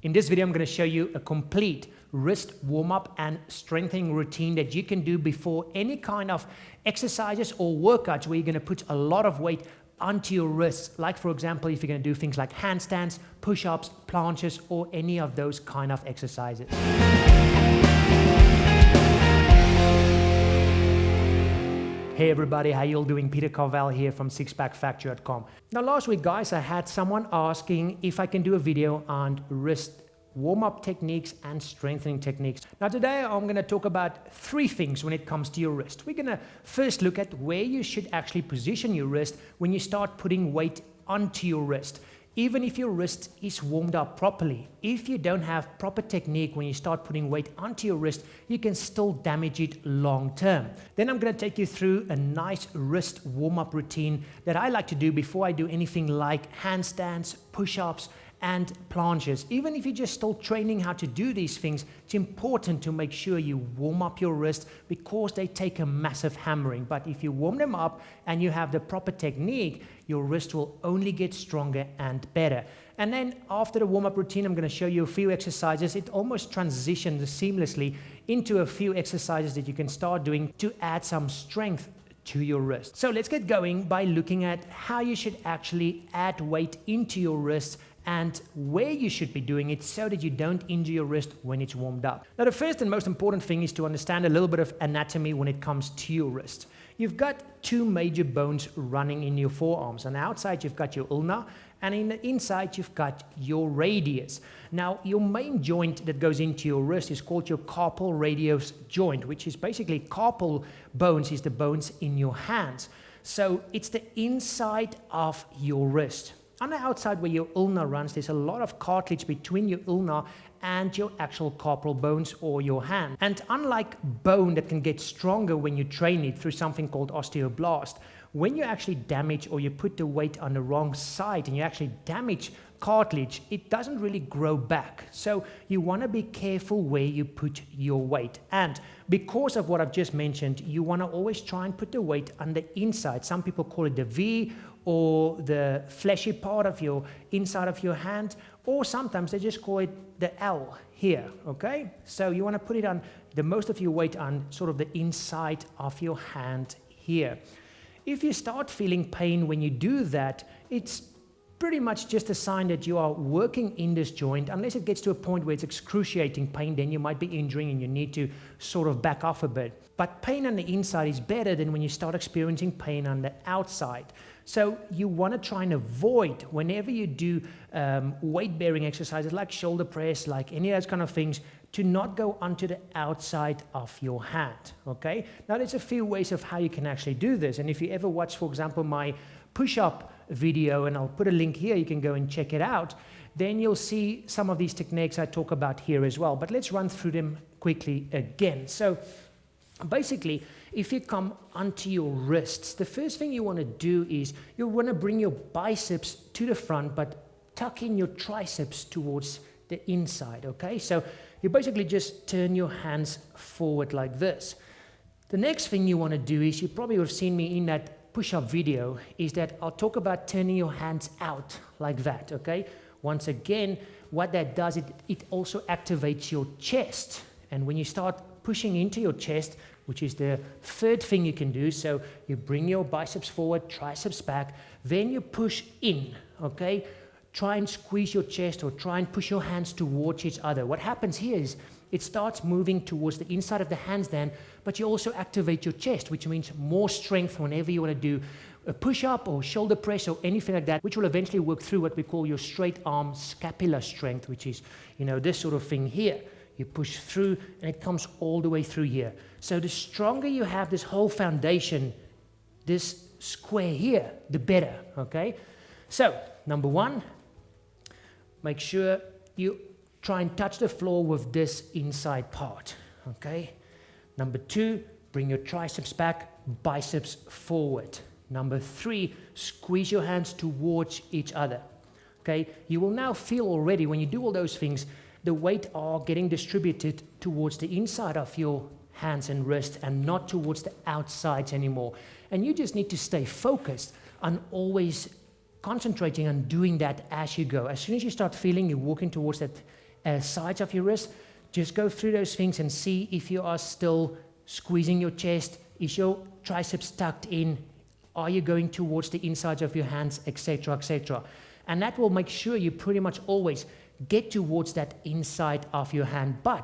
In this video, I'm going to show you a complete wrist warm-up and strengthening routine that you can do before any kind of exercises or workouts where you're going to put a lot of weight onto your wrists. Like, for example, if you're going to do things like handstands, push-ups, planches, or any of those kind of exercises. Hey everybody, how you all doing? Peter Carvell here from sixpackfactory.com. Now last week, guys, I had someone asking if I can do a video on wrist warm-up techniques and strengthening techniques. Now today I'm going to talk about three things when it comes to your wrist. We're going to first look at where you should actually position your wrist when you start putting weight onto your wrist. Even if your wrist is warmed up properly, if you don't have proper technique when you start putting weight onto your wrist, you can still damage it long term. Then I'm going to take you through a nice wrist warm-up routine that I like to do before I do anything like handstands, push-ups, and planches. Even if you're just still training how to do these things, it's important to make sure you warm up your wrist because they take a massive hammering. But if you warm them up and you have the proper technique, your wrist will only get stronger and better. And then after the warm-up routine, I'm going to show you a few exercises. It almost transitions seamlessly into a few exercises that you can start doing to add some strength to your wrist. So let's get going by looking at how you should actually add weight into your wrist and where you should be doing it so that you don't injure your wrist when it's warmed up. Now, the first and most important thing is to understand a little bit of anatomy when it comes to your wrist. You've got two major bones running in your forearms. On the outside, you've got your ulna, and in the inside, you've got your radius. Now, your main joint that goes into your wrist is called your carpal radius joint, which is basically carpal bones is the bones in your hands. So it's the inside of your wrist. On the outside where your ulna runs, there's a lot of cartilage between your ulna and your actual carpal bones or your hand. And unlike bone that can get stronger when you train it through something called osteoblast, when you actually damage or you put the weight on the wrong side and you actually damage cartilage, it doesn't really grow back. So you want to be careful where you put your weight. And because of what I've just mentioned, you want to always try and put the weight on the inside. Some people call it the V or the fleshy part of your inside of your hand, or sometimes they just call it the L here, okay? So you want to put it on the most of your weight on sort of the inside of your hand here. If you start feeling pain when you do that, it's pretty much just a sign that you are working in this joint. Unless it gets to a point where it's excruciating pain, then you might be injuring and you need to sort of back off a bit. But pain on the inside is better than when you start experiencing pain on the outside. So you want to try and avoid, whenever you do weight-bearing exercises like shoulder press, like any of those kind of things, to not go onto the outside of your hand, okay? Now, there's a few ways of how you can actually do this. And if you ever watch, for example, my push-up video, and I'll put a link here, you can go and check it out, then you'll see some of these techniques I talk about here as well. But let's run through them quickly again. So basically, if you come onto your wrists, the first thing you want to do is you want to bring your biceps to the front, but tuck in your triceps towards the inside, okay? So you basically just turn your hands forward like this. The next thing you want to do is, you probably have seen me in that push-up video, is that I'll talk about turning your hands out like that, okay? Once again, what that does, it also activates your chest. And when you start pushing into your chest, which is the third thing you can do, so you bring your biceps forward, triceps back, then you push in, okay? Try and squeeze your chest or try and push your hands towards each other. What happens here is it starts moving towards the inside of the handstand, but you also activate your chest, which means more strength whenever you want to do a push-up or shoulder press or anything like that, which will eventually work through what we call your straight arm scapular strength, which is, you know, this sort of thing here. You push through and it comes all the way through here. So the stronger you have this whole foundation, this square here, the better, okay? So, number one, make sure you try and touch the floor with this inside part, okay? Number two, bring your triceps back, biceps forward. Number three, squeeze your hands towards each other, okay? You will now feel already, when you do all those things, the weight are getting distributed towards the inside of your hands and wrists and not towards the outsides anymore. And you just need to stay focused on always concentrating on doing that as you go. As soon as you start feeling you're walking towards that sides of your wrist, just go through those things and see if you are still squeezing your chest. Is your triceps tucked in? Are you going towards the insides of your hands, etc., etc.? And that will make sure you pretty much always get towards that inside of your hand. But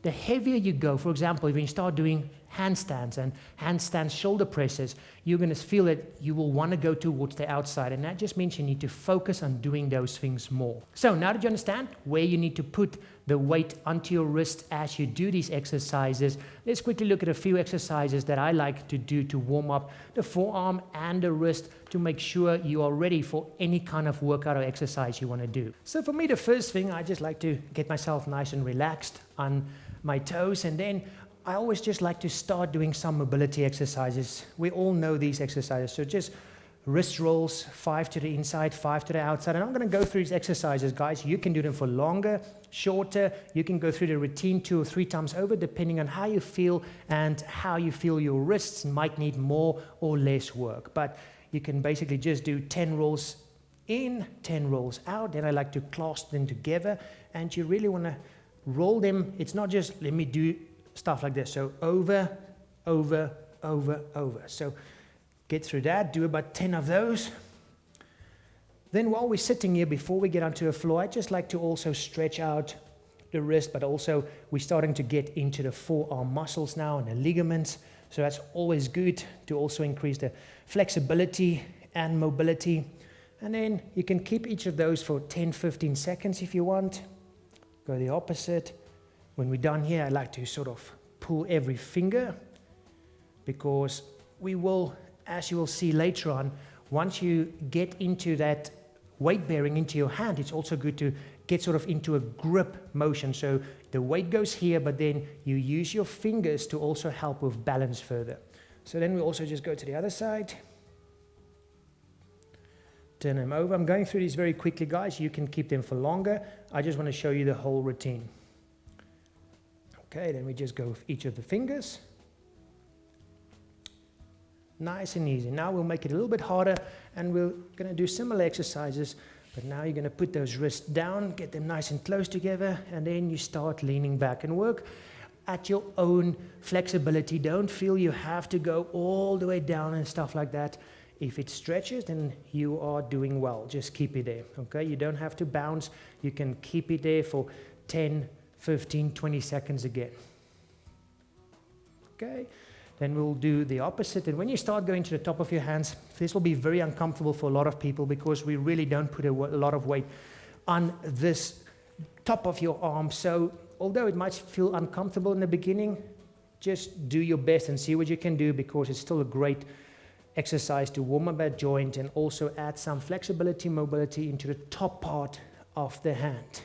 the heavier you go, for example, if you start doing handstands and handstand shoulder presses, you're going to feel that you will want to go towards the outside, and that just means you need to focus on doing those things more. So now that you understand where you need to put the weight onto your wrist as you do these exercises, let's quickly look at a few exercises that I like to do to warm up the forearm and the wrist to make sure you are ready for any kind of workout or exercise you want to do. So for me, the first thing, I just like to get myself nice and relaxed on my toes, and then I always just like to start doing some mobility exercises. We all know these exercises, so just wrist rolls, 5 to the inside, 5 to the outside, and I'm going to go through these exercises, guys. You can do them for longer, shorter. You can go through the routine 2 or 3 times over, depending on how you feel and how you feel your wrists might need more or less work. But you can basically just do 10 rolls in, 10 rolls out. Then I like to clasp them together, and you really want to roll them. It's not just let me do stuff like this. So over, over, over, over. So get through that. Do about 10 of those. Then while we're sitting here, before we get onto the floor, I just like to also stretch out the wrist, but also we're starting to get into the forearm muscles now and the ligaments. So that's always good to also increase the flexibility and mobility. And then you can keep each of those for 10, 15 seconds if you want. Go the opposite. When we're done here, I like to sort of pull every finger, because we will, as you will see later on, once you get into that weight bearing into your hand, it's also good to get sort of into a grip motion. So the weight goes here, but then you use your fingers to also help with balance further. So then we also just go to the other side. Turn them over. I'm going through these very quickly, guys. You can keep them for longer. I just want to show you the whole routine. Okay, then we just go with each of the fingers. Nice and easy. Now we'll make it a little bit harder, and we're going to do similar exercises, but now you're going to put those wrists down, get them nice and close together, and then you start leaning back and work at your own flexibility. Don't feel you have to go all the way down and stuff like that. If it stretches, then you are doing well. Just keep it there, okay? You don't have to bounce. You can keep it there for 10, 15, 20 seconds again. Okay? Then we'll do the opposite. And when you start going to the top of your hands, this will be very uncomfortable for a lot of people, because we really don't put a lot of weight on this top of your arm. So although it might feel uncomfortable in the beginning, just do your best and see what you can do, because it's still a great exercise to warm up that joint and also add some flexibility, mobility into the top part of the hand.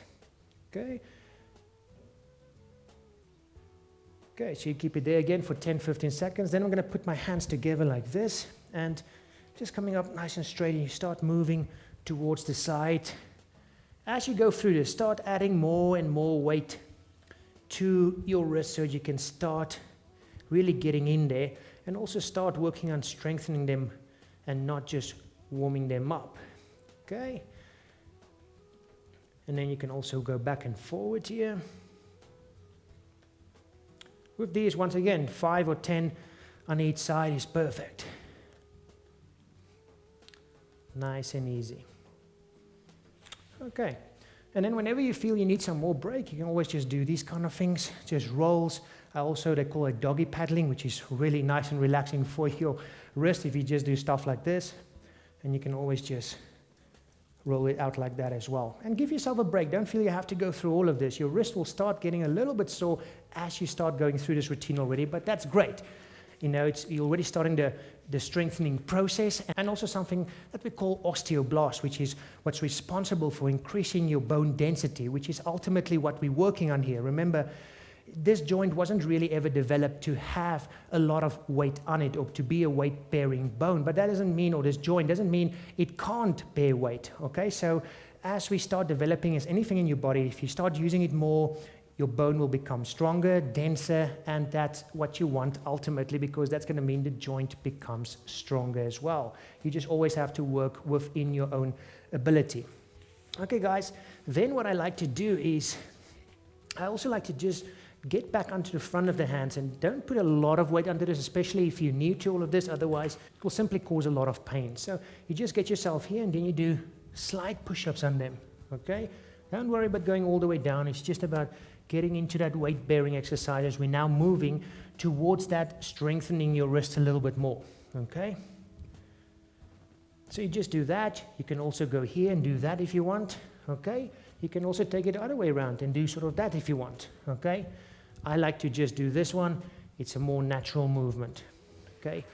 Okay? Okay, so you keep it there again for 10, 15 seconds. Then I'm going to put my hands together like this, and just coming up nice and straight, and you start moving towards the side. As you go through this, start adding more and more weight to your wrist so you can start really getting in there, and also start working on strengthening them and not just warming them up. Okay? And then you can also go back and forward here. With these, once again, 5 or 10 on each side is perfect. Nice and easy. Okay. And then whenever you feel you need some more break, you can always just do these kind of things, just rolls. They call it doggy paddling, which is really nice and relaxing for your wrist if you just do stuff like this. And you can always just roll it out like that as well. And give yourself a break. Don't feel you have to go through all of this. Your wrist will start getting a little bit sore as you start going through this routine already, but that's great. You know, you're already starting the strengthening process, and also something that we call osteoblast, which is what's responsible for increasing your bone density, which is ultimately what we're working on here. Remember, this joint wasn't really ever developed to have a lot of weight on it or to be a weight-bearing bone, but that doesn't mean, or this joint doesn't mean it can't bear weight, okay? So as we start developing as anything in your body, if you start using it more, your bone will become stronger, denser, and that's what you want ultimately, because that's going to mean the joint becomes stronger as well. You just always have to work within your own ability. Okay, guys, then what I like to do is I also like to just get back onto the front of the hands, and don't put a lot of weight under this, especially if you're new to all of this. Otherwise, it will simply cause a lot of pain. So you just get yourself here, and then you do slight push-ups on them, okay? Don't worry about going all the way down. It's just about getting into that weight-bearing exercise as we're now moving towards that strengthening your wrist a little bit more, okay? So you just do that. You can also go here and do that if you want, okay? You can also take it the other way around and do sort of that if you want, okay? I like to just do this one. It's a more natural movement, okay?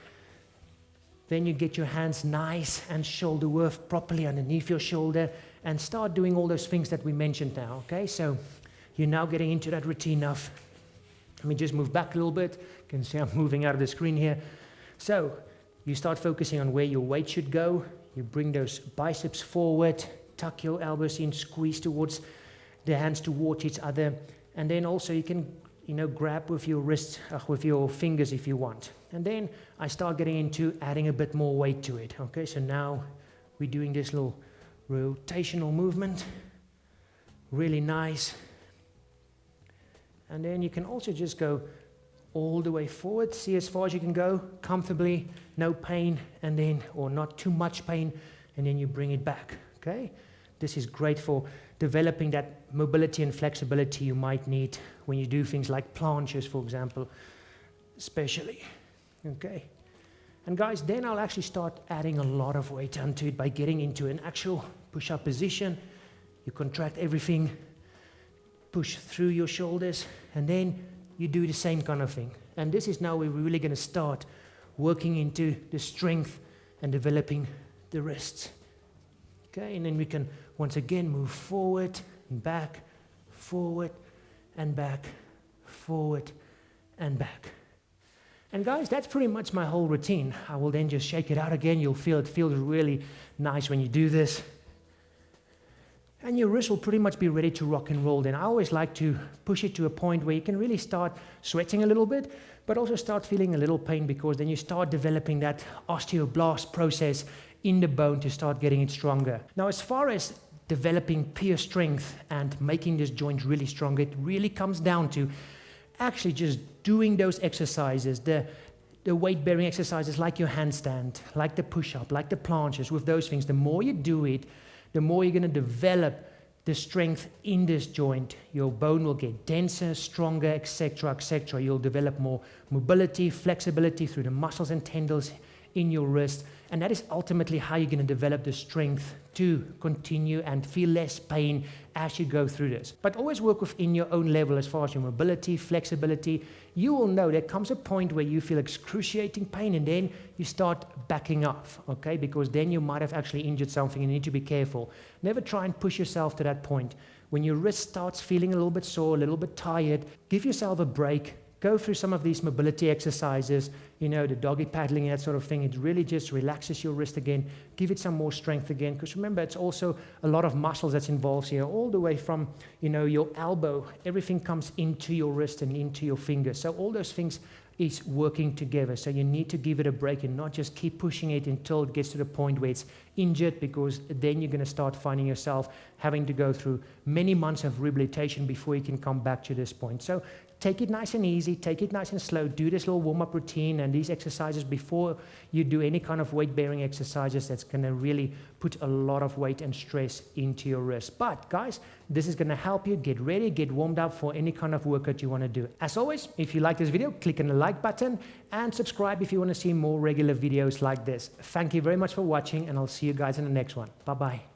Then you get your hands nice and shoulder width properly underneath your shoulder and start doing all those things that we mentioned now, okay? So you're now getting into that routine of, let me just move back a little bit. You can see I'm moving out of the screen here. So you start focusing on where your weight should go. You bring those biceps forward, tuck your elbows in, squeeze towards the hands towards each other. And then also you can, grab with your wrists, with your fingers if you want. And then I start getting into adding a bit more weight to it. Okay, so now we're doing this little rotational movement. Really nice. And then you can also just go all the way forward, see as far as you can go, comfortably, no pain, and then, or not too much pain, and then you bring it back, okay? This is great for developing that mobility and flexibility you might need when you do things like planches, for example, especially, okay? And guys, then I'll actually start adding a lot of weight onto it by getting into an actual push-up position. You contract everything, push through your shoulders, and then you do the same kind of thing. And this is now where we're really going to start working into the strength and developing the wrists. Okay, and then we can once again move forward and back, forward and back, forward and back. And guys, that's pretty much my whole routine. I will then just shake it out again. You'll feel it feels really nice when you do this. And your wrist will pretty much be ready to rock and roll. Then I always like to push it to a point where you can really start sweating a little bit, but also start feeling a little pain, because then you start developing that osteoblast process in the bone to start getting it stronger. Now, as far as developing pure strength and making this joint really strong, it really comes down to actually just doing those exercises, the weight-bearing exercises like your handstand, like the push-up, like the planches. With those things, the more you do it, the more you're going to develop the strength in this joint. Your bone will get denser, stronger, etc., etc. You'll develop more mobility, flexibility through the muscles and tendons in your wrist. And that is ultimately how you're going to develop the strength to continue and feel less pain as you go through this. But always work within your own level as far as your mobility, flexibility. You will know there comes a point where you feel excruciating pain, and then you start backing off, okay? Because then you might have actually injured something and you need to be careful. Never try and push yourself to that point. When your wrist starts feeling a little bit sore, a little bit tired, give yourself a break. Go through some of these mobility exercises, the doggy paddling, that sort of thing. It really just relaxes your wrist again. Give it some more strength again. Because remember, it's also a lot of muscles that's involved here, all the way from, your elbow. Everything comes into your wrist and into your fingers. So all those things is working together. So you need to give it a break and not just keep pushing it until it gets to the point where it's injured, because then you're going to start finding yourself having to go through many months of rehabilitation before you can come back to this point. So take it nice and easy, take it nice and slow, do this little warm-up routine and these exercises before you do any kind of weight-bearing exercises that's going to really put a lot of weight and stress into your wrist. But guys, this is going to help you get ready, get warmed up for any kind of workout you want to do. As always, if you like this video, click on the like button and subscribe if you want to see more regular videos like this. Thank you very much for watching, and I'll see you guys in the next one. Bye-bye.